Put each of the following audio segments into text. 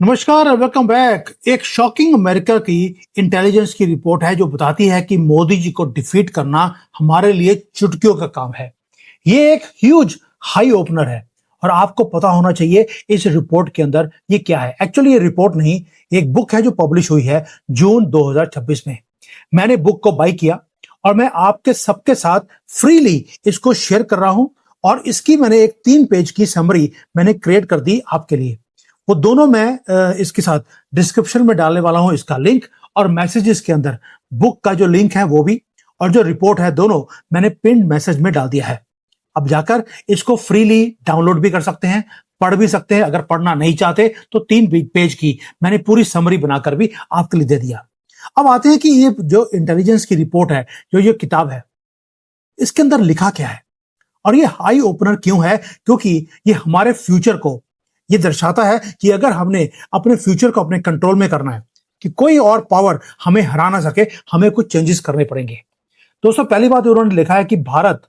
नमस्कार और welcome back. एक शॉकिंग अमेरिका की इंटेलिजेंस की रिपोर्ट है जो बताती है कि मोदी जी को डिफीट करना हमारे लिए चुटकियों का काम है। ये एक ह्यूज हाई ओपनर है और आपको पता होना चाहिए इस रिपोर्ट के अंदर ये क्या है। एक्चुअली ये रिपोर्ट नहीं, एक बुक है जो पब्लिश हुई है जून 2026 में। मैंने बुक को बाय किया और मैं आपके सबके साथ फ्रीली इसको शेयर कर रहा हूं और इसकी मैंने एक 3 पेज की समरी मैंने क्रिएट कर दी आपके लिए। वो दोनों मैं इसके साथ डिस्क्रिप्शन में डालने वाला हूं, इसका लिंक और मैसेजेस के अंदर बुक का जो लिंक है वो भी, और जो रिपोर्ट है दोनों मैंने पिन मैसेज में डाल दिया है। अब जाकर इसको फ्रीली डाउनलोड भी कर सकते हैं, पढ़ भी सकते हैं। अगर पढ़ना नहीं चाहते तो 3 पेज की मैंने पूरी समरी बनाकर भी आपके लिए दे दिया। अब आते हैं कि ये जो इंटेलिजेंस की रिपोर्ट है, जो ये किताब है, इसके अंदर लिखा क्या है और ये हाई ओपनर क्यों है। क्योंकि ये हमारे फ्यूचर को ये दर्शाता है कि अगर हमने अपने फ्यूचर को अपने कंट्रोल में करना है कि कोई और पावर हमें हरा ना सके, हमें कुछ चेंजेस करने पड़ेंगे। दोस्तों, पहली बात उन्होंने लिखा है कि भारत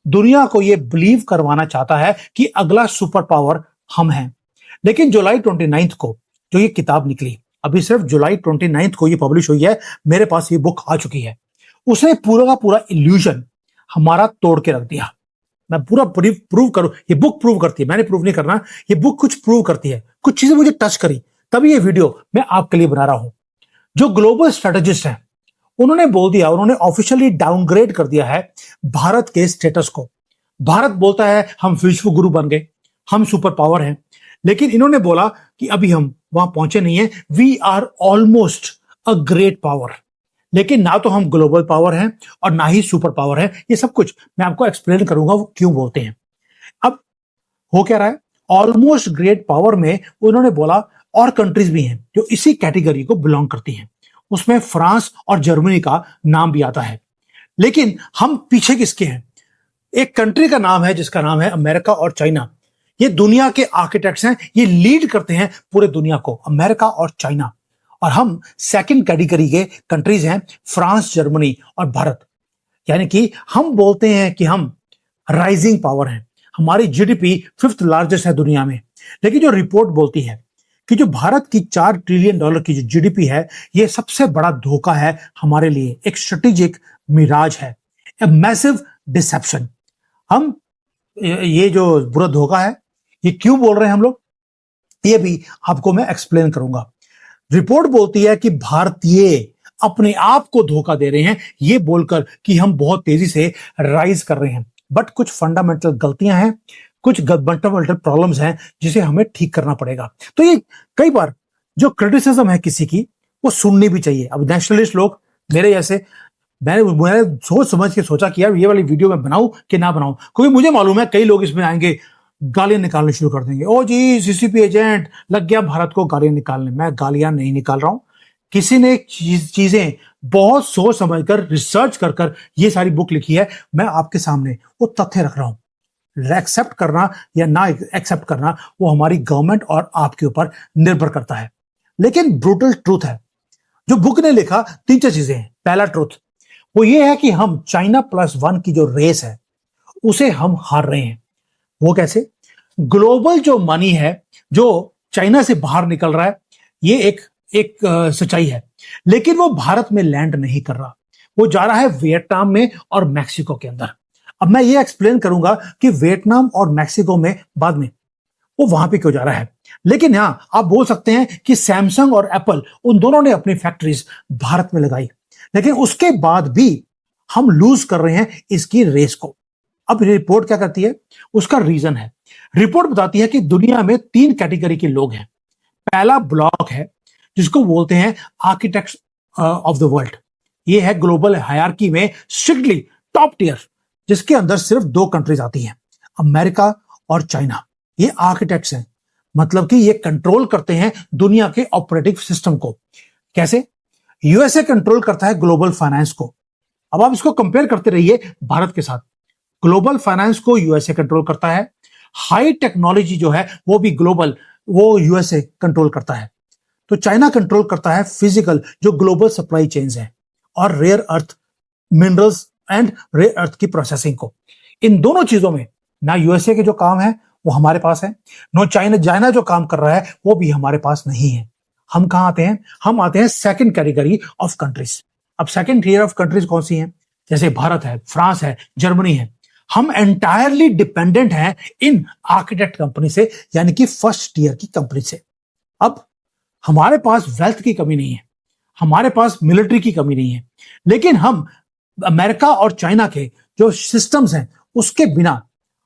दुनिया को ये बिलीव करवाना चाहता है कि अगला सुपर पावर हम हैं। लेकिन जुलाई 29 को जो ये किताब निकली, अभी सिर्फ जुलाई 29 को ये पब्लिश हुई है, मेरे पास ये बुक आ चुकी है, उसने पूरा का पूरा इल्यूजन हमारा तोड़ के रख दिया। मैं पूरा प्रूव करूं, ये बुक प्रूव करती है, मैंने प्रूव नहीं करना, ये बुक कुछ प्रूव करती है, कुछ चीजें मुझे टच करी, तभी ये वीडियो मैं आपके लिए बना रहा हूं। जो ग्लोबल स्ट्रेटेजिस्ट हैं उन्होंने बोल दिया, उन्होंने ऑफिशियली डाउनग्रेड कर दिया है भारत के स्टेटस को। भारत बोलता है हम विश्व गुरु बन गए, हम सुपर पावर हैं, लेकिन इन्होंने बोला कि अभी हम वहां पहुंचे नहीं है, we are almost a great power. लेकिन ना तो हम ग्लोबल पावर हैं और ना ही सुपर पावर है। ये सब कुछ मैं आपको एक्सप्लेन करूंगा वो क्यों बोलते हैं। अब हो क्या रहा है, ऑलमोस्ट ग्रेट पावर में उन्होंने बोला और कंट्रीज भी हैं जो इसी कैटेगरी को बिलोंग करती हैं, उसमें फ्रांस और जर्मनी का नाम भी आता है। लेकिन हम पीछे किसके हैं? एक कंट्री का नाम है जिसका नाम है अमेरिका और चाइना। ये दुनिया के आर्किटेक्ट्स हैं, ये लीड करते हैं पूरे दुनिया को, अमेरिका और चाइना। और हम सेकंड कैटेगरी के कंट्रीज हैं, फ्रांस, जर्मनी और भारत। यानी कि हम बोलते हैं कि हम राइजिंग पावर हैं, हमारी जीडीपी 5th लार्जेस्ट है दुनिया में। लेकिन जो रिपोर्ट बोलती है कि जो भारत की $4 ट्रिलियन की जो जीडीपी है, ये सबसे बड़ा धोखा है हमारे लिए, एक स्ट्रेटेजिक मिराज है, ए मैसिव डिसेप्शन। हम ये जो बुरा धोखा है, ये क्यों बोल रहे हैं हम लोग, ये भी आपको मैं एक्सप्लेन करूंगा। रिपोर्ट बोलती है कि भारतीय अपने आप को धोखा दे रहे हैं ये बोलकर कि हम बहुत तेजी से राइज कर रहे हैं, बट कुछ फंडामेंटल गलतियां हैं, कुछ फंडामेंटल प्रॉब्लम्स हैं जिसे हमें ठीक करना पड़ेगा। तो ये कई बार जो क्रिटिसिज्म है किसी की, वो सुननी भी चाहिए। अब नेशनलिस्ट लोग मेरे जैसे, मैंने सोच समझ के सोचा कि यार ये वाली वीडियो मैं बनाऊं कि ना बनाऊं, क्योंकि मुझे मालूम है कई लोग इसमें आएंगे, गालियां निकालने शुरू कर देंगे। ओ जी, सीसीपी एजेंट लग गया भारत को गालियां निकालने। मैं गालियां नहीं निकाल रहा हूं, किसी ने चीजें बहुत सोच समझकर रिसर्च कर ये सारी बुक लिखी है। मैं आपके सामने वो तथ्य रख रहा हूं। एक्सेप्ट करना या ना एक्सेप्ट करना वो हमारी गवर्नमेंट और आपके ऊपर निर्भर करता है। लेकिन ब्रूटल ट्रूथ है, जो बुक ने लिखा, 3-4 चीजें हैं। पहला ट्रूथ वो ये है कि हम चाइना +1 की जो रेस है उसे हम हार रहे हैं। वो कैसे? ग्लोबल जो मनी है जो चाइना से बाहर निकल रहा है, ये एक सच्चाई है, लेकिन वो भारत में लैंड नहीं कर रहा, वो जा रहा है वियतनाम में और मैक्सिको के अंदर। अब मैं ये एक्सप्लेन करूंगा कि वियतनाम और मैक्सिको में बाद में वो वहां पे क्यों जा रहा है। लेकिन यहां आप बोल सकते हैं कि सैमसंग और एप्पल, उन दोनों ने अपनी फैक्ट्रीज भारत में लगाई, लेकिन उसके बाद भी हम लूज कर रहे हैं इसकी रेस को। अब रिपोर्ट क्या करती है, उसका रीजन है। रिपोर्ट बताती है कि दुनिया में 3 कैटेगरी के लोग हैं। पहला ब्लॉक है जिसको बोलते हैं आर्किटेक्ट्स ऑफ द वर्ल्ड। ये है ग्लोबल हायरार्की में स्ट्रिक्टली टॉप टियर, जिसके अंदर सिर्फ 2 कंट्रीज आती हैं, अमेरिका और चाइना। ये आर्किटेक्ट्स हैं, मतलब कि ये कंट्रोल करते हैं दुनिया के ऑपरेटिव सिस्टम को। कैसे? यूएसए कंट्रोल करता है ग्लोबल फाइनेंस को। अब आप इसको कंपेयर करते रहिए भारत के साथ। ग्लोबल फाइनेंस को यूएसए कंट्रोल करता है, हाई टेक्नोलॉजी जो है वो भी ग्लोबल, वो यूएसए कंट्रोल करता है। तो चाइना कंट्रोल करता है फिजिकल जो ग्लोबल सप्लाई चेन्स है और rare earth minerals and rare earth की प्रोसेसिंग को। इन दोनों चीजों में ना यूएसए के जो काम है वो हमारे पास है। नो चाइना, चाइना जो काम कर रहा है वो भी हमारे पास नहीं है। हम कहां आते हैं? हम आते हैं सेकंड कैटेगरी ऑफ कंट्रीज। अब सेकंड टियर ऑफ कंट्रीज कौन सी हैं? जैसे भारत है, फ्रांस है, जर्मनी है। हम एंटायरली डिपेंडेंट हैं इन आर्किटेक्ट कंपनी से, यानी कि फर्स्ट टियर की कंपनी से। अब हमारे पास वेल्थ की कमी नहीं है, हमारे पास मिलिट्री की कमी नहीं है, लेकिन हम अमेरिका और चाइना के जो सिस्टम्स हैं उसके बिना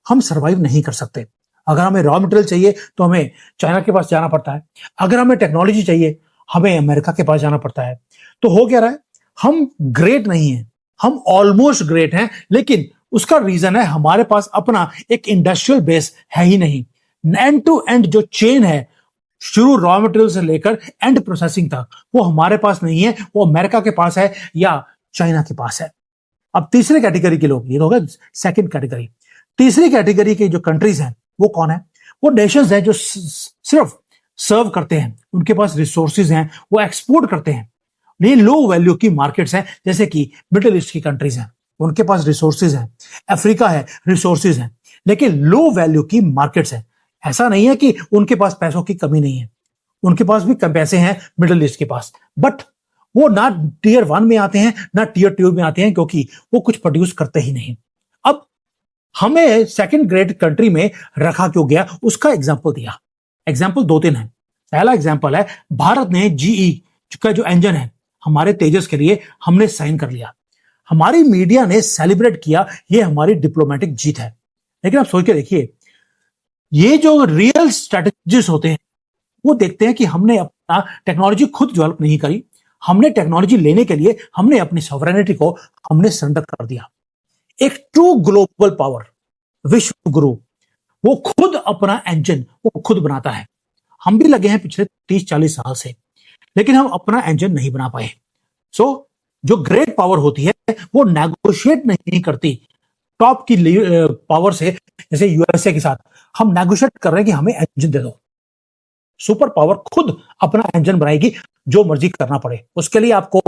हम सरवाइव नहीं कर सकते। अगर हमें रॉ मटेरियल चाहिए तो हमें चाइना के पास जाना पड़ता है, अगर हमें टेक्नोलॉजी चाहिए हमें अमेरिका के पास जाना पड़ता है। तो हो क्या रहा है, हम ग्रेट नहीं हैं, हम ऑलमोस्ट ग्रेट हैं, लेकिन उसका रीजन है हमारे पास अपना एक इंडस्ट्रियल बेस है ही नहीं। एंड टू एंड जो चेन है, शुरू रॉ मटेरियल से लेकर एंड प्रोसेसिंग तक, वो हमारे पास नहीं है, वो अमेरिका के पास है या चाइना के पास है। अब तीसरे कैटेगरी के लोग, ये होगा सेकंड कैटेगरी। तीसरी कैटेगरी के जो कंट्रीज हैं वो कौन है? वो नेशंस हैं जो सिर्फ सर्व करते हैं, उनके पास रिसोर्सेज हैं, वो एक्सपोर्ट करते हैं। ये लो वैल्यू की मार्केट्स हैं, जैसे कि मिडिल ईस्ट की कंट्रीज हैं, उनके पास रिसोर्सेज हैं। अफ्रीका है, रिसोर्सेज हैं, लेकिन लो वैल्यू की मार्केट्स हैं। ऐसा नहीं है कि उनके पास पैसों की कमी नहीं है, उनके पास भी कम पैसे हैं मिडिल ईस्ट के पास, बट वो ना टीयर 1 में आते हैं ना टीयर 2 में आते हैं, क्योंकि वो कुछ प्रोड्यूस करते ही नहीं। अब हमें सेकंड ग्रेड कंट्री में रखा क्यों गया, उसका एग्जांपल दिया। एग्जांपल 2-3 है। पहला एग्जांपल है, भारत ने जीई का जो इंजन है हमारे तेजस के लिए हमने साइन कर लिया। हमारी मीडिया ने सेलिब्रेट किया, ये हमारी डिप्लोमेटिक जीत है। लेकिन आप सोच के देखिए, ये जो रियल स्ट्रेटेजिस्ट होते हैं वो देखते हैं कि हमने अपना टेक्नोलॉजी खुद डेवलप नहीं करी, हमने टेक्नोलॉजी लेने के लिए हमने अपनी सॉवरेनिटी को हमने सरेंडर कर दिया। एक ट्रू ग्लोबल पावर, विश्व गुरु, वो खुद अपना इंजन वो खुद बनाता है। हम भी लगे हैं पिछले 30-40 साल से, लेकिन हम अपना इंजन नहीं बना पाए। सो जो ग्रेट पावर होती है वो नेगोशिएट नहीं करती टॉप की पावर से। जैसे यूएसए के साथ हम नेगोशिएट कर रहे हैं कि हमें इंजन दे दो, सुपर पावर खुद अपना इंजन बनाएगी, जो मर्जी करना पड़े उसके लिए आपको।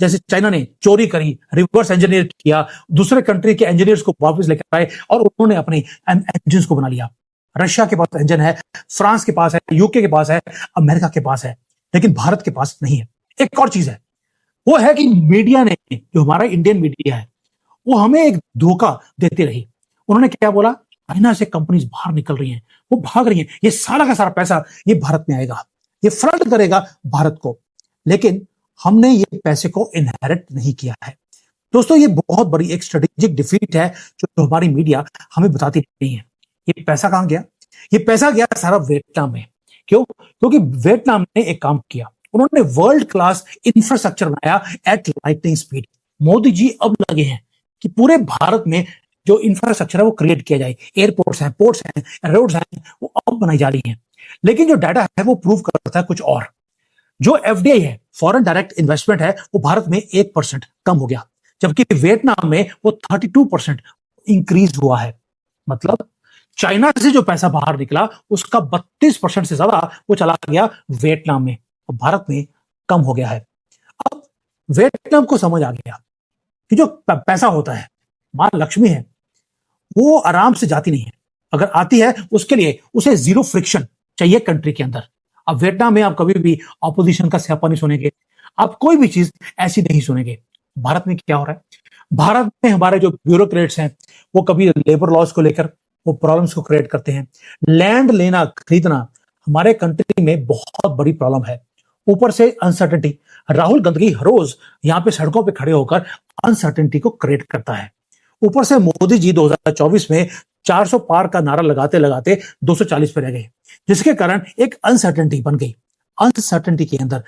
जैसे चाइना ने चोरी करी, रिवर्स इंजीनियर किया, दूसरे कंट्री के इंजीनियर्स को वापस लेकर आए और उन्होंने अपने इंजन को बना लिया। रशिया के पास इंजन है, फ्रांस के पास है, यूके के पास है, अमेरिका के पास है, लेकिन भारत के पास नहीं है। एक और चीज है, वो है कि मीडिया ने, जो हमारा इंडियन मीडिया है, वो हमें एक धोखा देती रही। उन्होंने क्या बोला, चाइना से कंपनीज बाहर निकल रही हैं, वो भाग रही हैं, ये सारा का सारा पैसा ये भारत में आएगा, ये फ्लड करेगा भारत को। लेकिन हमने ये पैसे को इनहेरिट नहीं किया है। दोस्तों, ये बहुत बड़ी एक स्ट्रेटेजिक डिफीट है जो हमारी मीडिया हमें बताती नहीं है। ये पैसा कहां गया? ये पैसा गया सारा वियतनाम में। क्यों? क्योंकि वियतनाम ने एक काम किया, उन्होंने वर्ल्ड क्लास इंफ्रास्ट्रक्चर बनाया eight lightning speed. Modi ji अब लगे हैं कि पूरे भारत में जो इंफ्रास्ट्रक्चर है वो क्रिएट किया जाए। एयरपोर्ट्स हैं, पोर्ट्स हैं, रोड्स हैं, वो अब बनाई जा रही हैं। लेकिन जो डाटा है वो प्रूव करता है कुछ और। जो एफडीआई है, फॉरेन डायरेक्ट इन्वेस्टमेंट है, वो भारत में 1% कम हो गया, जबकि वियतनाम में वो 32% इंक्रीज हुआ है। मतलब चाइना से जो पैसा बाहर निकला उसका 32% से ज्यादा वो चला गया वियतनाम में, और भारत में कम हो गया है। अब वियतनाम को समझ आ गया कि जो पैसा होता है, मां लक्ष्मी है, वो आराम से जाती नहीं है। अगर आती है उसके लिए उसे जीरो फ्रिक्शन चाहिए कंट्री के अंदर। अब वियतनाम में आप कभी भी ऑपोजिशन का स्यापा नहीं सुनेंगे, आप कोई भी चीज ऐसी नहीं सुनेंगे। भारत में क्या हो रहा है? भारत में हमारे जो ब्यूरोक्रेट्स हैं वो कभी लेबर लॉस को लेकर वो प्रॉब्लम्स को क्रिएट करते हैं। लैंड लेना खरीदना हमारे कंट्री में बहुत बड़ी प्रॉब्लम है। ऊपर से अनसर्टेनिटी, राहुल गांधी हर रोज यहाँ पे सड़कों पे खड़े होकर अनसर्टेनिटी को क्रिएट करता है। ऊपर से मोदी जी 2024 में 400 पार का नारा लगाते लगाते 240 पे रह गए, जिसके कारण एक अनसर्टेनिटी बन गई। अनसर्टेनिटी के अंदर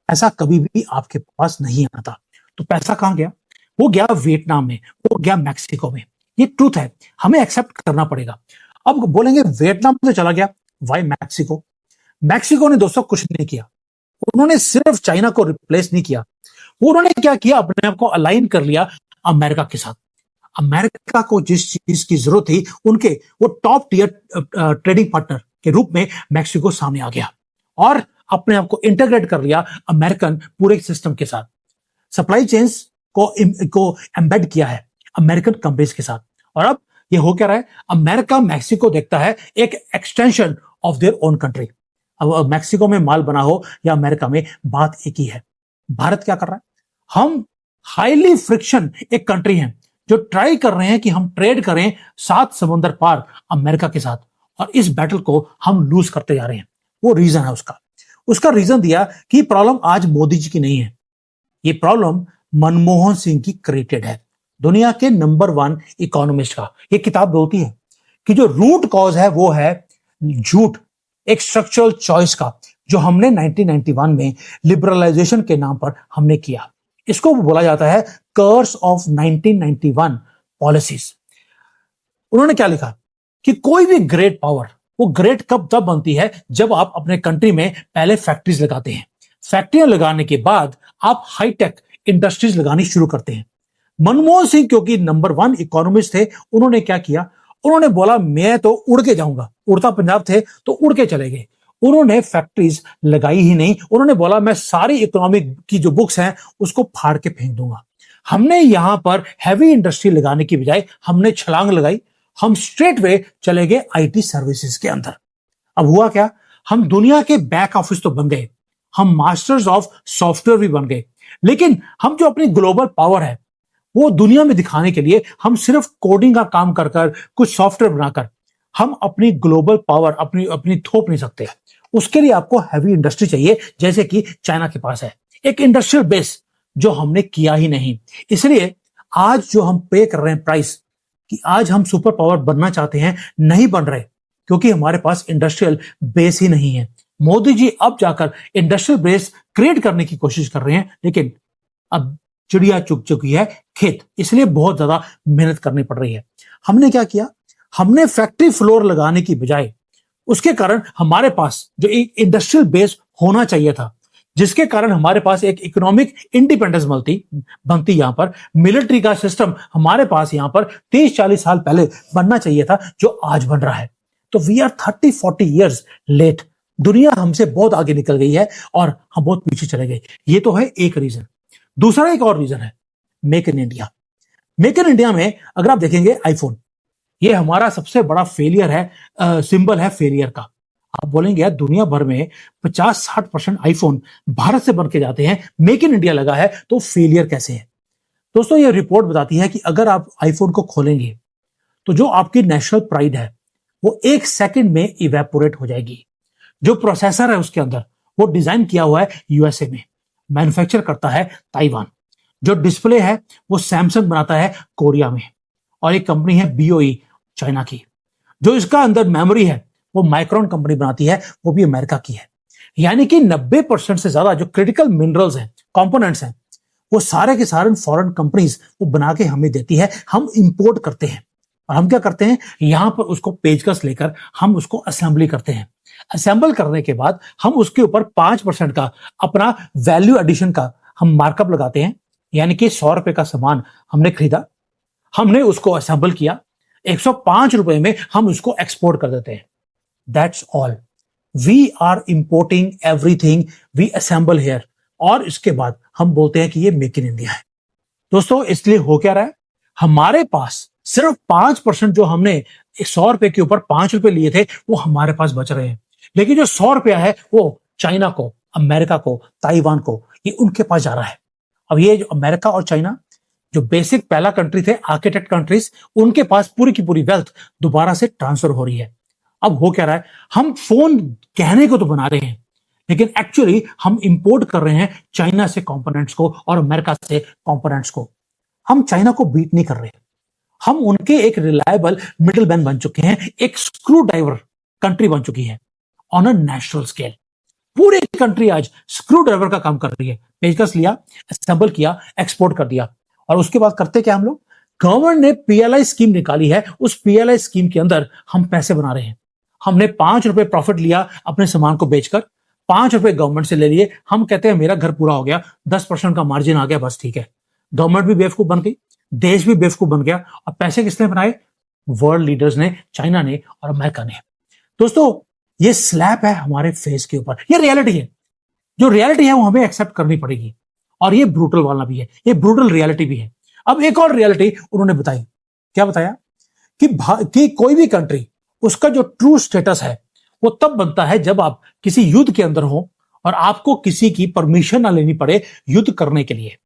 पैसा कभी भी आपके पास नहीं आता। तो पैसा कहां गया? वो गया वियतनाम में, वो गया मैक्सिको में। ये ट्रूथ है, हमें एक्सेप्ट करना पड़ेगा। अब बोलेंगे वियतनाम से चला गया, वाई मैक्सिको? मैक्सिको ने दोस्तों कुछ नहीं किया, उन्होंने सिर्फ चाइना को रिप्लेस नहीं किया, उन्होंने क्या किया, अपने आप को अलाइन कर लिया अमेरिका के साथ। अमेरिका को जिस चीज की जरूरत थी, उनके वो टॉप टियर ट्रेडिंग पार्टनर के रूप में मैक्सिको सामने आ गया और अपने आप को इंटीग्रेट कर लिया अमेरिकन पूरे सिस्टम के साथ। सप्लाई चेन्स को एम्बेड किया है अमेरिकन कंपनीज के साथ। और अब ये हो क्या रहा है, अमेरिका मैक्सिको देखता है एक extension of their own country. अब मैक्सिको में माल बना हो या अमेरिका में, बात एक ही है। भारत क्या कर रहा है, हम हाईली फ्रिक्शन एक कंट्री है जो ट्राई कर रहे हैं कि हम ट्रेड करें 7 समुंदर पार अमेरिका के साथ, और इस बैटल को हम लूज करते जा रहे हैं। वो रीजन है उसका। उसका रीजन दिया कि प्रॉब्लम आज मोदी जी की नहीं है, ये प्रॉब्लम मनमोहन सिंह की क्रिएटेड है, दुनिया के नंबर 1 इकोनॉमिस्ट का। ये किताब बोलती है कि जो रूट कॉज है वो है झूठ, एक स्ट्रक्चरल चॉइस का, जो हमने 1991 में लिबरलाइजेशन के नाम पर हमने किया। इसको बोला जाता है कर्स ऑफ 1991 पॉलिसीज। उन्होंने क्या लिखा कि कोई भी ग्रेट पावर, वो ग्रेट कब तब बनती है जब आप अपने कंट्री में पहले फैक्ट्रीज लगाते हैं, फैक्ट्रियां लगाने के बाद आप हाईटेक इंडस्ट्रीज लगानी शुरू करते हैं। मनमोहन सिंह क्योंकि नंबर 1 इकोनॉमिस्ट थे, उन्होंने क्या किया, उन्होंने बोला मैं तो उड़ के जाऊंगा, उड़ता पंजाब थे तो उड़ के चले गए। उन्होंने फैक्ट्रीज लगाई ही नहीं, उन्होंने बोला मैं सारी इकोनॉमिक की जो बुक्स हैं उसको फाड़ के फेंक दूंगा। हमने यहां पर हैवी इंडस्ट्री लगाने की बजाय हमने छलांग लगाई, हम स्ट्रेट वे चले गए आईटी सर्विसेज के अंदर। अब हुआ क्या, हम दुनिया के बैक ऑफिस तो बन गए, हम मास्टर्स ऑफ सॉफ्टवेयर भी बन गए, लेकिन हम जो अपनी ग्लोबल पावर है वो दुनिया में दिखाने के लिए हम सिर्फ कोडिंग का काम कर कर, कुछ सॉफ्टवेयर बनाकर हम अपनी ग्लोबल पावर अपनी थोप नहीं सकते। उसके लिए आपको हैवी इंडस्ट्री चाहिए, जैसे कि चाइना के पास है, एक इंडस्ट्रियल बेस जो हमने किया ही नहीं। इसलिए आज जो हम पे कर रहे हैं प्राइस, कि आज हम सुपर पावर बनना चाहते हैं, नहीं बन रहे, क्योंकि हमारे पास इंडस्ट्रियल बेस ही नहीं है। मोदी जी अब जाकर इंडस्ट्रियल बेस क्रिएट करने की कोशिश कर रहे हैं, लेकिन अब चिड़िया चुग चुकी है खेत, इसलिए बहुत ज्यादा मेहनत करनी पड़ रही है। हमने क्या किया, हमने फैक्ट्री फ्लोर लगाने की बजाय, उसके कारण हमारे पास जो एक इंडस्ट्रियल बेस होना चाहिए था, जिसके कारण हमारे पास एक इकोनॉमिक इंडिपेंडेंस बनती यहां पर, मिलिट्री का सिस्टम हमारे पास यहां पर 30-40 साल पहले बनना चाहिए था, जो आज बन रहा है। तो वी आर 30-40 ईयर्स लेट। दुनिया हमसे बहुत आगे निकल गई है और हम बहुत पीछे चले गए। ये तो है एक रीजन। दूसरा एक और रीजन है make in India. Make in India में अगर आप देखेंगे आईफोन, ये हमारा सबसे बड़ा फेलियर है, सिंबल है फेलियर का। आप बोलेंगे यार दुनिया भर में 50-60% आईफोन भारत से बन के जाते हैं, मेक इन इंडिया लगा है तो फेलियर कैसे है? दोस्तों ये रिपोर्ट बताती है कि अगर आप आईफोन को खोलेंगे तो जो आपकी नेशनल प्राइड है वो 1 सेकंड में इवेपोरेट हो जाएगी। जो प्रोसेसर है उसके अंदर वो डिजाइन किया हुआ है यूएसए में, मैन्युफैक्चर करता है ताइवान। जो डिस्प्ले है वो सैमसंग बनाता है कोरिया में, और एक कंपनी है बीओई चाइना की। जो इसका अंदर मेमोरी है वो माइक्रोन कंपनी बनाती है, वो भी अमेरिका की है। यानी कि 90% से ज्यादा जो क्रिटिकल मिनरल्स हैं, कंपोनेंट्स हैं, वो सारे के सारे फॉरेन कंपनीज वो बना के हमें देती है, हम इंपोर्ट करते हैं। और हम क्या करते हैं, यहां पर उसको पेचकस लेकर हम उसको असेंबली करते हैं। असेंबल करने के बाद हम उसके ऊपर 5% का अपना वैल्यू एडिशन का हम मार्कअप लगाते हैं। यानी कि 100 रुपए का सामान हमने खरीदा, हमने उसको असेंबल किया, 105 रुपए में हम उसको एक्सपोर्ट कर देते हैं। That's all. We are importing everything we assemble here, और इसके बाद हम बोलते हैं कि ये मेक इन इंडिया है। दोस्तों इसलिए हो क्या रहा है, हमारे पास सिर्फ 5% जो हमने 100 रुपए के ऊपर 5 रुपए लिए थे वो हमारे पास बच रहे हैं, लेकिन जो 100 रुपया है वो चाइना को, अमेरिका को, ताइवान को, ये उनके पास जा रहा है। अब ये जो अमेरिका और चाइना जो बेसिक पहला कंट्री थे, आर्किटेक्ट कंट्रीज, उनके पास पूरी की पूरी वेल्थ दोबारा से ट्रांसफर हो रही है। अब हो क्या रहा है, हम फोन कहने को तो बना रहे हैं, लेकिन एक्चुअली हम इंपोर्ट कर रहे हैं चाइना से कंपोनेंट्स को और अमेरिका से कंपोनेंट्स को। हम चाइना को बीट नहीं कर रहे, हम उनके एक रिलायबल मिडिल मैन बन चुके हैं, एक स्क्रू ड्राइवर कंट्री बन चुकी है ऑन अ नेशनल स्केल। पूरी कंट्री आज स्क्रू ड्राइवर का काम कर रही है, पेचकस लिया, असेंबल किया, एक्सपोर्ट कर दिया। और उसके बाद करते क्या हम लोग, गवर्नमेंट ने पीएलआई स्कीम निकाली है, उस पीएलआई स्कीम के अंदर हम पैसे बना रहे हैं। हमने 5 रुपए प्रॉफिट लिया अपने सामान को बेचकर, 5 रुपए गवर्नमेंट से ले लिए, हम कहते हैं मेरा घर पूरा हो गया, 10% का मार्जिन आ गया, बस ठीक है। गवर्नमेंट भी बेवकूफ बन गई, देश भी बेवकूफ बन गया, और पैसे किसने बनाए, वर्ल्ड लीडर्स ने, चाइना ने और अमेरिका ने। दोस्तों ये स्लैप है हमारे फेस के ऊपर, ये रियलिटी है। जो रियलिटी है वो हमें एक्सेप्ट करनी पड़ेगी, और ये ब्रूटल वाला भी है, ये ब्रूटल रियलिटी भी है। अब एक और रियलिटी उन्होंने बताई, क्या बताया कि कोई भी कंट्री, उसका जो ट्रू स्टेटस है वो तब बनता है जब आप किसी युद्ध के अंदर हो और आपको किसी की परमिशन ना लेनी पड़े युद्ध करने के लिए।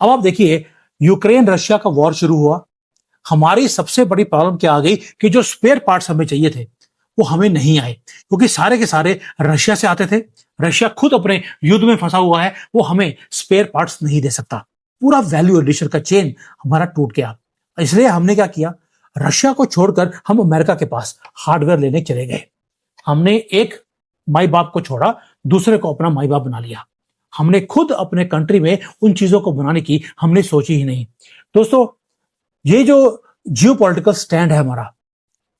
अब आप देखिए, यूक्रेन रशिया का वॉर शुरू हुआ, हमारी सबसे बड़ी प्रॉब्लम क्या आ गई कि जो स्पेयर पार्ट्स हमें चाहिए थे वो हमें नहीं आए, क्योंकि सारे के सारे रशिया से आते थे। रशिया खुद अपने युद्ध में फंसा हुआ है, वो हमें स्पेयर पार्ट्स नहीं दे सकता। पूरा वैल्यू एडिशन का चेन हमारा टूट गया। इसलिए हमने क्या किया, रशिया को छोड़कर हम अमेरिका के पास हार्डवेयर लेने चले गए। हमने एक माई बाप को छोड़ा, दूसरे को अपना माई बाप बना लिया। हमने खुद अपने कंट्री में उन चीजों को बनाने की हमने सोची ही नहीं। दोस्तों, ये जो जियोपॉलिटिकल स्टैंड है हमारा,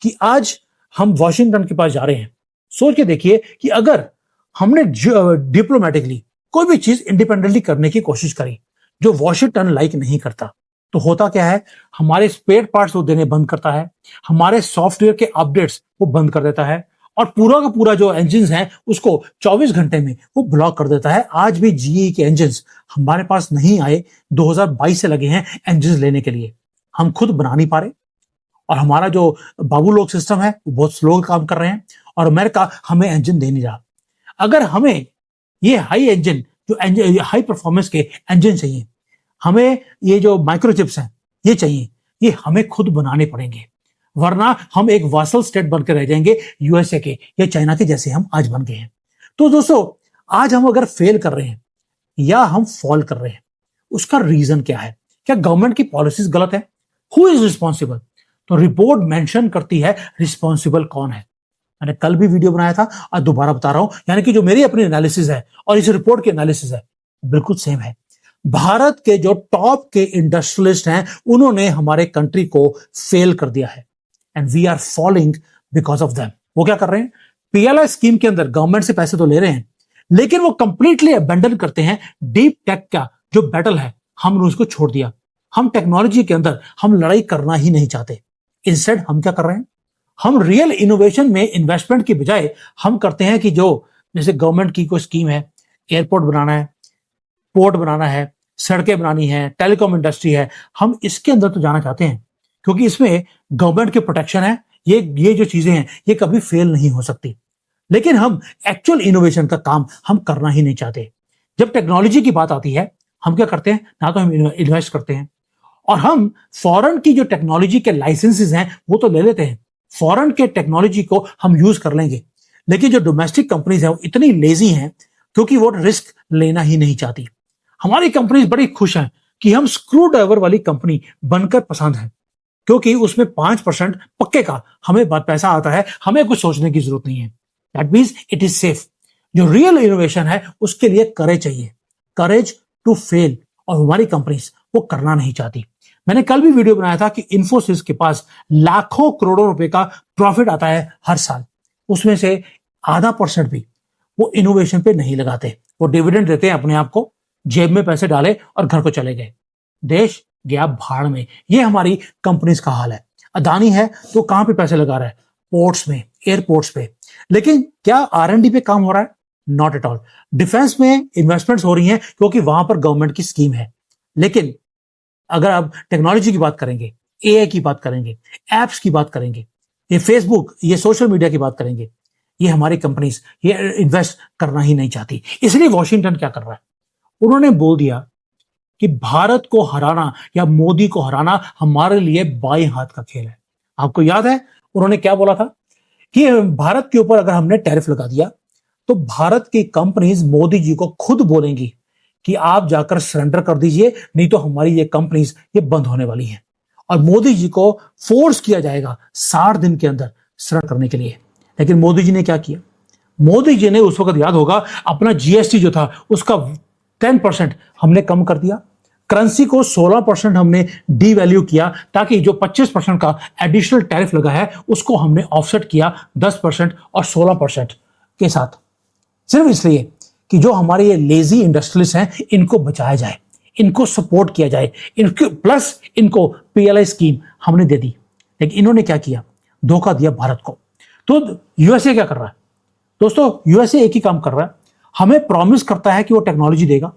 कि आज हम वॉशिंगटन के पास जा रहे हैं, सोच के देखिए कि अगर हमने डिप्लोमेटिकली कोई भी चीज इंडिपेंडेंटली करने की कोशिश करी जो वॉशिंगटन लाइक नहीं करता, तो होता क्या है, हमारे स्पेयर पार्ट्स वो देने बंद करता है, हमारे सॉफ्टवेयर के अपडेट्स वो बंद कर देता है, और पूरा का पूरा जो इंजन है उसको 24 घंटे में वो ब्लॉक कर देता है। आज भी जीई के इंजन हमारे पास नहीं आए, 2022 से लगे हैं इंजन लेने के लिए, हम खुद बना नहीं पा रहे, और हमारा जो बाबू लोग सिस्टम है वो बहुत स्लो काम कर रहे हैं, और अमेरिका हमें इंजन दे नहीं रहा। अगर हमें ये हाई इंजन, जो हाई परफॉर्मेंस के इंजन चाहिए, हमें ये जो माइक्रोचिप्स हैं ये चाहिए, ये हमें खुद बनाने पड़ेंगे, वरना हम एक वासल स्टेट बनकर रह जाएंगे यूएसए के या चाइना के, जैसे हम आज बन गए हैं। तो दोस्तों, आज हम अगर फेल कर रहे हैं या हम फॉल कर रहे हैं, उसका रीजन क्या है? क्या गवर्नमेंट की पॉलिसीज गलत है? Who is responsible? तो रिपोर्ट मेंशन करती है रिस्पॉन्सिबल कौन है। मैंने कल भी वीडियो बनाया था और दोबारा बता रहा हूं, यानी कि जो मेरी अपनी एनालिसिस है और इस रिपोर्ट की एनालिसिस है बिल्कुल सेम है। भारत के जो टॉप के इंडस्ट्रियलिस्ट हैं, उन्होंने हमारे कंट्री को फेल कर दिया है, and we are falling because of them. वो क्या कर रहे हैं, पीएलआई स्कीम के अंदर गवर्नमेंट से पैसे तो ले रहे हैं, लेकिन वो कंप्लीटली अबेंडन करते हैं डीप टेक का जो बैटल है, हमने उसको छोड़ दिया। हम टेक्नोलॉजी के अंदर हम लड़ाई करना ही नहीं चाहते। इंस्टेड हम क्या कर रहे हैं, हम रियल इनोवेशन में इन्वेस्टमेंट की बजाय हम करते हैं कि जो जैसे गवर्नमेंट की कोई स्कीम है, एयरपोर्ट बनाना है, पोर्ट बनाना है, सड़कें बनानी है, टेलीकॉम इंडस्ट्री है, हम इसके अंदर तो जाना चाहते हैं क्योंकि इसमें गवर्नमेंट की प्रोटेक्शन है। ये जो चीजें हैं ये कभी फेल नहीं हो सकती। लेकिन हम एक्चुअल इनोवेशन का काम हम करना ही नहीं चाहते। जब टेक्नोलॉजी की बात आती है, हम क्या करते हैं, ना तो हम इन्वेस्ट करते हैं, और हम फॉरेन की जो टेक्नोलॉजी के लाइसेंसेस हैं वो तो ले लेते हैं, फॉरेन के टेक्नोलॉजी को हम यूज कर लेंगे। लेकिन जो डोमेस्टिक कंपनीज है वो इतनी लेजी हैं क्योंकि वो रिस्क लेना ही नहीं चाहती। हमारी कंपनीज बड़ी खुश हैं कि हम स्क्रू ड्राइवर वाली कंपनी बनकर पसंद है, क्योंकि उसमें 5% पक्के का हमें पैसा आता है, हमें कुछ सोचने की जरूरत नहीं है। That means it is safe. जो रियल इनोवेशन है उसके लिए करेज चाहिए, करेज टू फेल, और हमारी कंपनीज वो करना नहीं चाहती। मैंने कल भी वीडियो बनाया था कि इन्फोसिस के पास लाखों करोड़ों रुपए का प्रॉफिट आता है हर साल, उसमें से आधा % भी वो इनोवेशन पे नहीं लगाते, वो डिविडेंड देते हैं अपने आप को, जेब में पैसे डाले और घर को चले गए, देश गया भाड़ में। ये हमारी कंपनीज का हाल है। अदानी है तो कहां पे पैसे लगा रहा है, पोर्ट्स में, एयरपोर्ट्स पे, लेकिन क्या R&D पे काम हो रहा है? Not at all. डिफेंस में इन्वेस्टमेंट्स हो रही हैं क्योंकि वहां पर गवर्नमेंट की स्कीम है, लेकिन अगर आप टेक्नोलॉजी की बात करेंगे, AI की बात करेंगे, एप्स की बात करेंगे, ये फेसबुक, ये सोशल मीडिया की बात करेंगे, ये हमारी कंपनीज ये इन्वेस्ट करना ही नहीं चाहती। इसलिए वॉशिंगटन क्या कर रहा है, उन्होंने बोल दिया कि भारत को हराना या मोदी को हराना हमारे लिए बाएं हाथ का खेल है। आपको याद है उन्होंने क्या बोला था कि भारत के ऊपर अगर हमने टैरिफ लगा दिया तो भारत की कंपनीज मोदी जी को खुद बोलेंगी कि आप जाकर सरेंडर कर दीजिए, नहीं तो हमारी ये कंपनीज ये बंद होने वाली हैं, और मोदी जी को फोर्स किया जाएगा 60 दिन के अंदर सरेंडर करने के लिए। लेकिन मोदी जी ने क्या किया, मोदी जी ने उस वक्त याद होगा अपना GST जो था उसका 10% हमने कम कर दिया, करेंसी को 16% हमने डीवैल्यू किया, ताकि जो 25% का एडिशनल टैरिफ लगा है उसको हमने ऑफसेट किया 10% और 16% के साथ, सिर्फ इसलिए कि जो हमारे ये लेजी इंडस्ट्रियलिस्ट हैं इनको बचाया जाए, इनको सपोर्ट किया जाए, इनको प्लस इनको PLI स्कीम हमने दे दी। लेकिन इन्होंने क्या किया, धोखा दिया भारत को। तो यूएसए क्या कर रहा है दोस्तों, यूएसए एक ही काम कर रहा है, हमें प्रॉमिस करता है कि वो टेक्नोलॉजी देगा,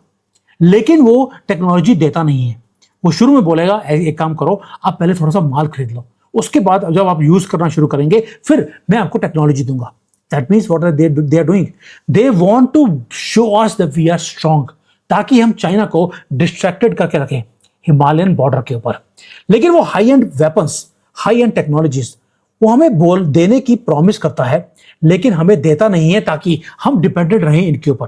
लेकिन वो टेक्नोलॉजी देता नहीं है। वो शुरू में बोलेगा एक काम करो, आप पहले थोड़ा सा माल खरीद लो, उसके बाद जब आप यूज करना शुरू करेंगे फिर मैं आपको टेक्नोलॉजी दूंगा। That means what they are doing, they want to show us that we are strong, ताकि हम चाइना को डिस्ट्रैक्टेड करके रखें हिमालयन बॉर्डर के ऊपर। लेकिन वो high and weapons, high and technologies वो हमें बोल देने की प्रॉमिस करता है, लेकिन हमें देता नहीं है ताकि हम डिपेंडेंट रहें इनके ऊपर।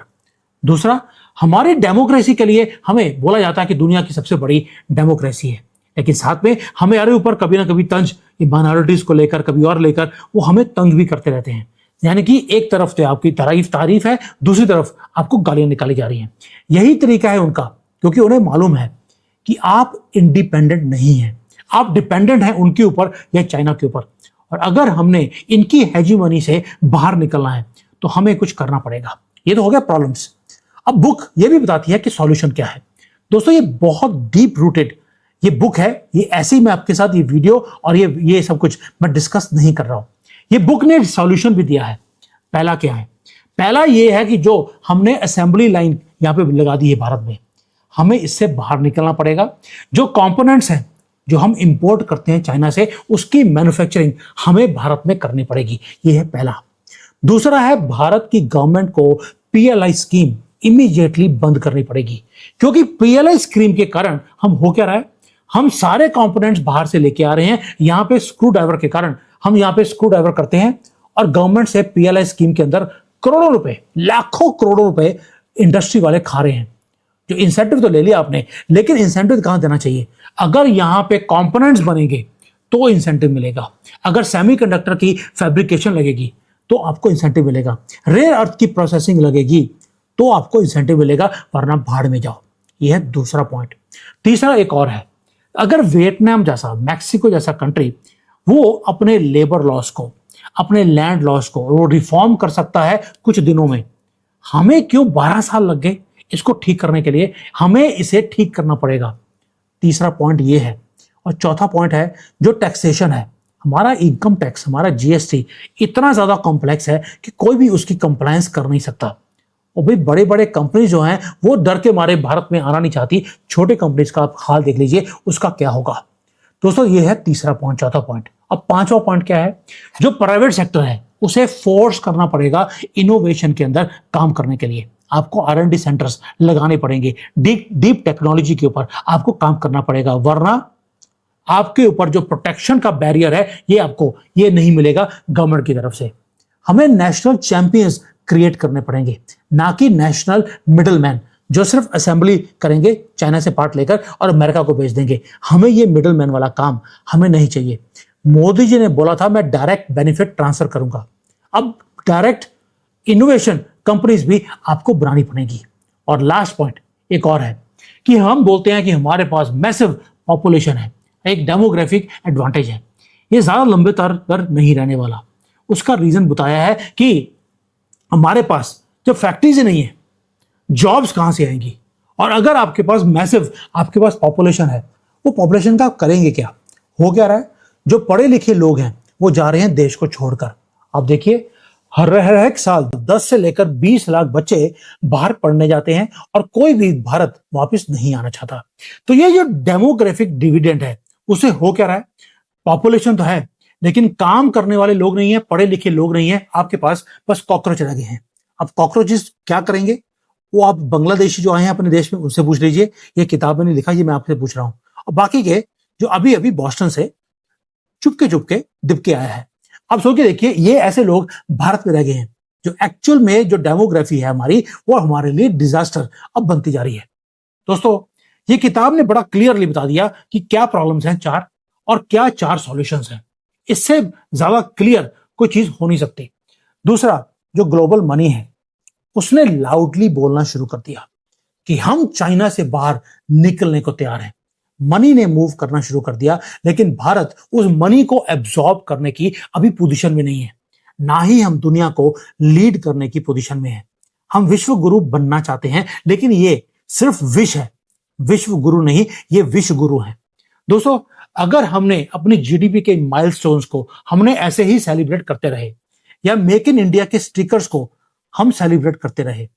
दूसरा, हमारी डेमोक्रेसी के लिए हमें बोला जाता है कि दुनिया की सबसे बड़ी डेमोक्रेसी है, लेकिन साथ में हमारे ऊपर कभी ना कभी तंज माइनॉरिटीज को लेकर, कभी और लेकर वो हमें तंग भी करते रहते हैं। यानी कि एक तरफ तो आपकी तारीफ है, दूसरी तरफ आपको गालियां निकाली जा रही हैं। यही तरीका है उनका, क्योंकि उन्हें मालूम है कि आप इंडिपेंडेंट नहीं हैं, आप डिपेंडेंट हैं उनके ऊपर या चाइना के ऊपर। और अगर हमने इनकी हेजीमनी से बाहर निकलना है तो हमें कुछ करना पड़ेगा। ये तो हो गया प्रॉब्लम्स। अब बुक ये भी बताती है कि सॉल्यूशन क्या है। दोस्तों, ये बहुत डीप रूटेड ये बुक है। ये ऐसे ही मैं आपके साथ ये वीडियो और ये सब कुछ मैं डिस्कस नहीं कर रहा हूं। ये बुक ने सॉल्यूशन भी दिया है। पहला क्या है? पहला ये है कि जो हमने असेंबली लाइन यहां पे लगा दी है भारत में, हमें इससे बाहर निकलना पड़ेगा। जो कंपोनेंट्स हैं जो हम इंपोर्ट करते हैं चाइना से, उसकी मैन्युफैक्चरिंग हमें भारत में करनी पड़ेगी। ये है पहला। दूसरा है, भारत की गवर्नमेंट को पीएलआई स्कीम इमीडिएटली बंद करनी पड़ेगी, क्योंकि पीएलआई स्कीम के कारण हम हो क्या रहा है, हम सारे कंपोनेंट्स बाहर से लेके आ रहे हैं। यहां पे स्क्रू ड्राइवर के कारण हम यहां पे स्क्रू ड्राइवर करते हैं और गवर्नमेंट से पीएलआई स्कीम के अंदर करोड़ों रुपए, लाखों करोड़ों रुपए इंडस्ट्री वाले खा रहे हैं। जो इंसेंटिव तो ले लिया आपने, लेकिन इंसेंटिव कहां देना चाहिए? अगर यहां पे कंपोनेंट्स बनेंगे तो इंसेंटिव मिलेगा। अगर सेमीकंडक्टर की फैब्रिकेशन लगेगी तो आपको इंसेंटिव मिलेगा। रेयर अर्थ की प्रोसेसिंग लगेगी तो आपको इंसेंटिव मिलेगा, वरना भाड़ में जाओ। यह है दूसरा पॉइंट। तीसरा एक और है, अगर वियतनाम जैसा, मैक्सिको जैसा कंट्री वो अपने लेबर लॉस को, अपने लैंड लॉस को वो रिफॉर्म कर सकता है कुछ दिनों में, हमें क्यों 12 साल लग गए इसको ठीक करने के लिए? हमें इसे ठीक करना पड़ेगा। तीसरा पॉइंट ये है। और चौथा पॉइंट है जो टैक्सेशन है। हमारा इनकम टैक्स, हमारा जीएसटी इतना ज्यादा कॉम्प्लेक्स है कि कोई भी उसकी कंप्लायंस कर नहीं सकता। और भाई बड़े बड़े कंपनी जो हैं वो डर के मारे भारत में आना नहीं चाहती। छोटे कंपनीज का आप हाल देख लीजिए, उसका क्या होगा। दोस्तों, ये है तीसरा पॉइंट, चौथा पॉइंट। अब पांचवा पॉइंट क्या है? जो प्राइवेट सेक्टर है उसे फोर्स करना पड़ेगा इनोवेशन के अंदर काम करने के लिए। आपको आर&डी सेंटर्स लगाने पड़ेंगे, डीप टेक्नोलॉजी के ऊपर आपको काम करना पड़ेगा, वरना आपके ऊपर जो प्रोटेक्शन का बैरियर है ये आपको ये नहीं मिलेगा गवर्नमेंट की तरफ से। हमें नेशनल चैंपियंस क्रिएट करने पड़ेंगे, ना कि नेशनल मिडलमैन जो सिर्फ असेंबली करेंगे चाइना से पार्ट लेकर और अमेरिका को भेज देंगे। हमें ये मिडलमैन वाला काम हमें नहीं चाहिए। मोदी जी ने बोला था मैं डायरेक्ट बेनिफिट ट्रांसफर करूंगा। अब डायरेक्ट इनोवेशन कंपनीज भी आपको बनानी पड़ेगी। और लास्ट पॉइंट एक और है कि हम बोलते हैं कि हमारे पास मैसिव पॉपुलेशन है, एक डेमोग्राफिक एडवांटेज है। ये ज्यादा लंबे तर नहीं रहने वाला। उसका रीजन बताया है कि हमारे पास जो फैक्ट्रीज नहीं है, जॉब्स कहां से आएंगी? और अगर आपके पास मैसिव आपके पास पॉपुलेशन है, वो पॉपुलेशन का करेंगे क्या? हो क्या रहा है? जो पढ़े लिखे लोग हैं वो जा रहे हैं देश को छोड़कर। अब देखिए, हर एक साल 10 से लेकर 20 लाख बच्चे बाहर पढ़ने जाते हैं और कोई भी भारत वापस नहीं आना चाहता। तो ये जो डेमोग्राफिक डिविडेंड है उसे हो क्या रहा है? पॉपुलेशन तो है लेकिन काम करने वाले लोग नहीं है, पढ़े लिखे लोग नहीं है, आपके पास बस कॉकरोच रह गए हैं। अब कॉकरोचेस क्या करेंगे? वो आप बांग्लादेशी जो आए हैं अपने देश में उनसे पूछ लीजिए। ये किताब में नहीं लिखा, ये मैं आपसे पूछ रहा हूं। और बाकी के जो अभी अभी बॉस्टन से चुपके दिप के आया है। अब सोच के देखिए, ये ऐसे लोग भारत में रह गए हैं जो एक्चुअल में जो डेमोग्राफी है हमारी, वो हमारे लिए डिजास्टर अब बनती जा रही है। दोस्तों, ये किताब ने बड़ा क्लियरली बता दिया कि क्या प्रॉब्लम्स हैं 4 और क्या 4 सॉल्यूशंस हैं। इससे ज्यादा क्लियर कोई चीज हो नहीं सकती। दूसरा, जो ग्लोबल मनी है उसने लाउडली बोलना शुरू कर दिया कि हम चाइना से बाहर निकलने को तैयार हैं। मनी ने मूव करना शुरू कर दिया, लेकिन भारत उस मनी को एब्जॉर्ब करने की अभी पोजीशन में नहीं है, ना ही हम दुनिया को लीड करने की पोजीशन में है। हम विश्व गुरु बनना चाहते हैं, लेकिन ये सिर्फ विश है, विश्व गुरु नहीं, ये विश्व गुरु है। दोस्तों, अगर हमने अपनी जीडीपी के माइलस्टोन्स को हमने ऐसे ही सेलिब्रेट करते रहे, या मेक इन इंडिया के स्टिकर्स को हम सेलिब्रेट करते रहे,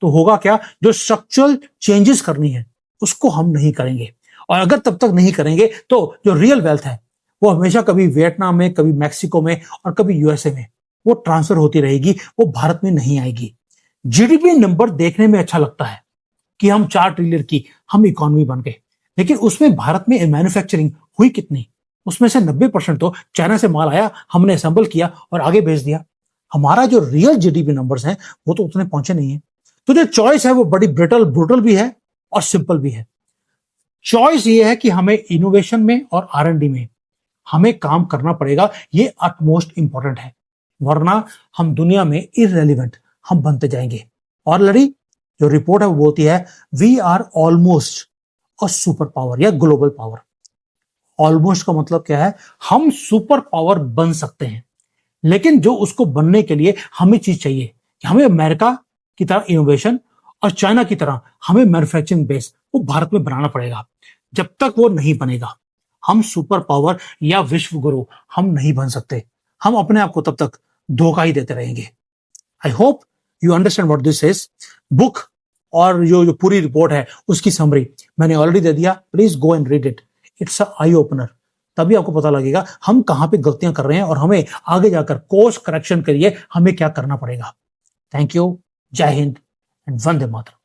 तो होगा क्या? जो स्ट्रक्चरल चेंजेस करनी है उसको हम नहीं करेंगे। और अगर तब तक नहीं करेंगे तो जो रियल वेल्थ है वो हमेशा कभी वियतनाम में, कभी मैक्सिको में और कभी यूएसए में वो ट्रांसफर होती रहेगी, वो भारत में नहीं आएगी। जीडीपी नंबर देखने में अच्छा लगता है कि हम 4 ट्रिलियन की हम इकोनॉमी बन गए, लेकिन उसमें भारत में मैन्युफैक्चरिंग हुई कितनी? उसमें से 90% तो चाइना से माल आया, हमने असेंबल किया और आगे भेज दिया। हमारा जो रियल जीडीपी नंबर्स हैं वो तो उतने पहुंचे नहीं है। तो जो चॉइस है वो बड़ी ब्रूटल भी है और सिंपल भी है। चॉइस ये है कि हमें इनोवेशन में और आर&डी में हमें काम करना पड़ेगा, ये अटमोस्ट इंपॉर्टेंट है, वरना हम दुनिया में इररेलेवेंट हम बनते जाएंगे। और लड़ी जो रिपोर्ट है वो बोलती है we are almost a super power या ग्लोबल पावर। ऑलमोस्ट का मतलब क्या है? हम सुपर पावर बन सकते हैं, लेकिन जो उसको बनने के लिए हमें चीज चाहिए कि हमें अमेरिका की तरह इनोवेशन और चाइना की तरह हमें मैन्युफैक्चरिंग बेस वो भारत में बनाना पड़ेगा। जब तक वो नहीं बनेगा हम सुपर पावर या विश्व गुरु हम नहीं बन सकते। हम अपने आप को तब तक धोखा ही देते रहेंगे। I hope you understand what this is. Book और जो पूरी रिपोर्ट है उसकी समरी मैंने ऑलरेडी दे दिया, please go and read it. It's a eye opener. तभी आपको पता लगेगा हम कहां पे गलतियां कर रहे हैं और हमें आगे जाकर कोर्स करेक्शन के लिए हमें क्या करना पड़ेगा। थैंक यू, जय हिंद एंड वंदे मातरम।